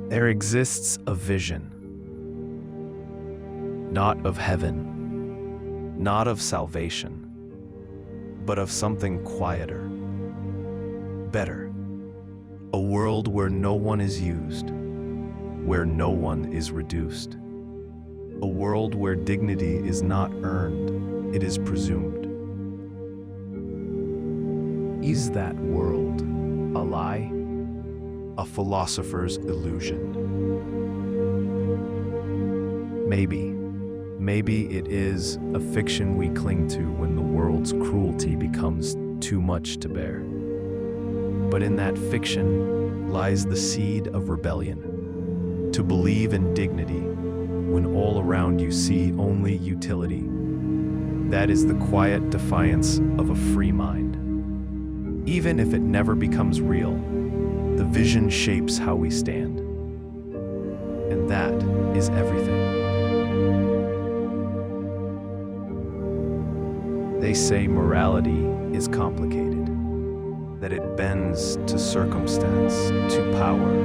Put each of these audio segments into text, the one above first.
There exists a vision, not of heaven, not of salvation, but of something quieter, better, a world where no one is used, where no one is reduced, a world where dignity is not earned, it is presumed. Is that world a lie? A philosopher's illusion? Maybe it is a fiction we cling to when the world's cruelty becomes too much to bear. But in that fiction lies the seed of rebellion, to believe in dignity when all around you see only utility. That is the quiet defiance of a free mind. Even if it never becomes real, the vision shapes how we stand. And that is everything. They say morality is complicated, that it bends to circumstance, to power.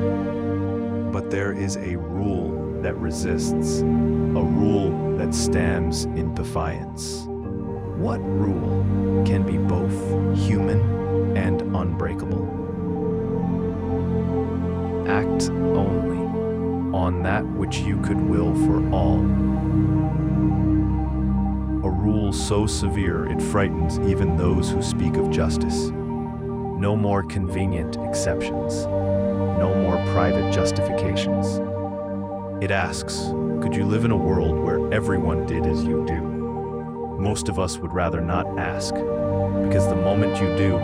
But there is a rule that resists, a rule that stands in defiance. What rule can be both human and unbreakable? Act only on that which you could will for all. A rule so severe it frightens even those who speak of justice. No more convenient exceptions, no more private justifications. It asks, could you live in a world where everyone did as you do? Most of us would rather not ask, because the moment you do,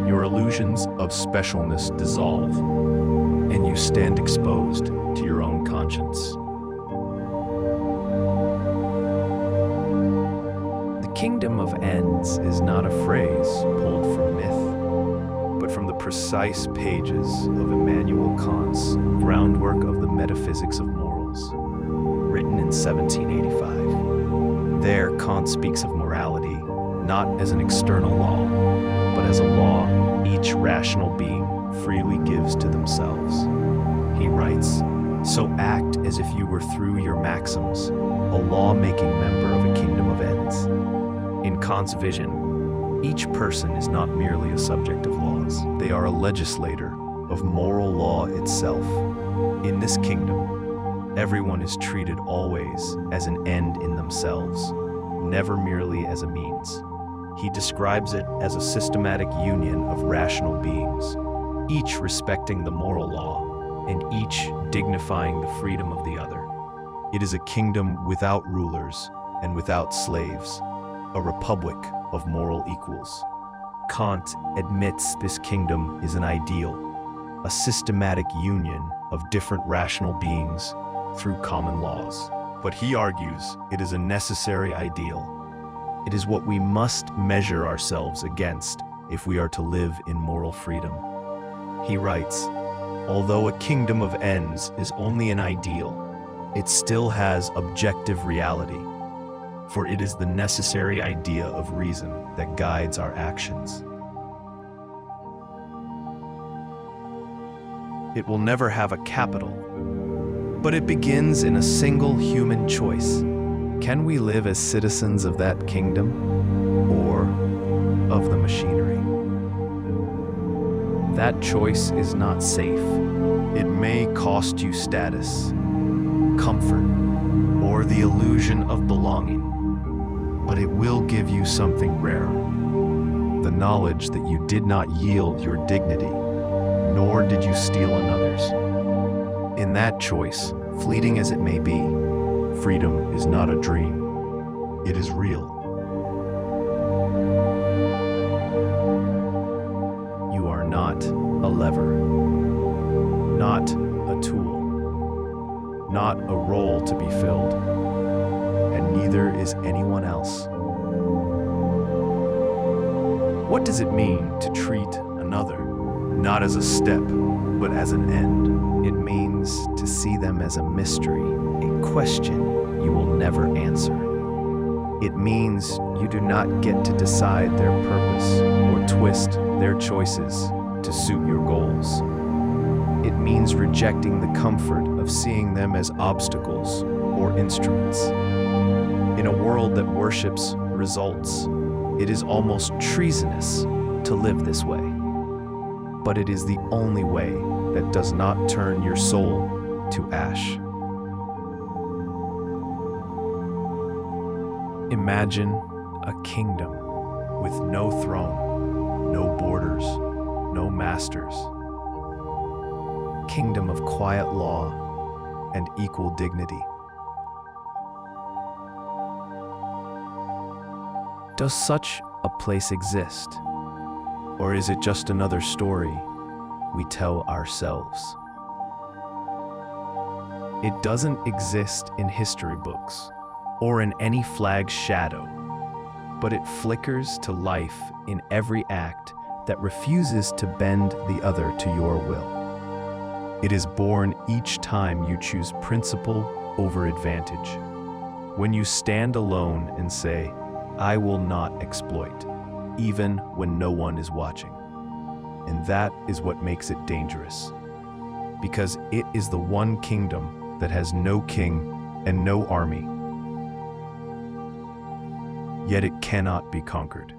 your illusions of specialness dissolve, and you stand exposed to your own conscience. The kingdom of ends is not a phrase pulled from myth, but from the precise pages of Immanuel Kant's Groundwork of the Metaphysics of Morals, written in 1785. There, Kant speaks of morality not as an external law, but as a law each rational being freely gives to themselves. He writes, "So act as if you were through your maxims, a law-making member of a kingdom of ends." In Kant's vision, each person is not merely a subject of laws. They are a legislator of moral law itself. In this kingdom, everyone is treated always as an end in themselves, never merely as a means. He describes it as a systematic union of rational beings, each respecting the moral law, and each dignifying the freedom of the other. It is a kingdom without rulers and without slaves, a republic of moral equals. Kant admits this kingdom is an ideal, a systematic union of different rational beings through common laws. But he argues it is a necessary ideal. It is what we must measure ourselves against if we are to live in moral freedom. He writes, although a kingdom of ends is only an ideal, it still has objective reality, for it is the necessary idea of reason that guides our actions. It will never have a capital, but it begins in a single human choice. Can we live as citizens of that kingdom, or of the machinery? That choice is not safe. It may cost you status, comfort, or the illusion of belonging, but it will give you something rare, the knowledge that you did not yield your dignity, nor did you steal another's. In that choice, fleeting as it may be, freedom is not a dream, it is real. You are not a lever, not a tool, not a role to be filled, and neither is anyone else. What does it mean to treat another, not as a step, but as an end? It means to see them as a mystery, a question you will never answer. It means you do not get to decide their purpose or twist their choices to suit your goals. It means rejecting the comfort of seeing them as obstacles or instruments. In a world that worships results, it is almost treasonous to live this way. But it is the only way that does not turn your soul to ash. Imagine a kingdom with no throne, no borders, no masters. Kingdom of quiet law and equal dignity. Does such a place exist? Or is it just another story we tell ourselves? It doesn't exist in history books or in any flag's shadow, but it flickers to life in every act that refuses to bend the other to your will. It is born each time you choose principle over advantage. When you stand alone and say, "I will not exploit," even when no one is watching. And that is what makes it dangerous, because it is the one kingdom that has no king and no army, yet it cannot be conquered.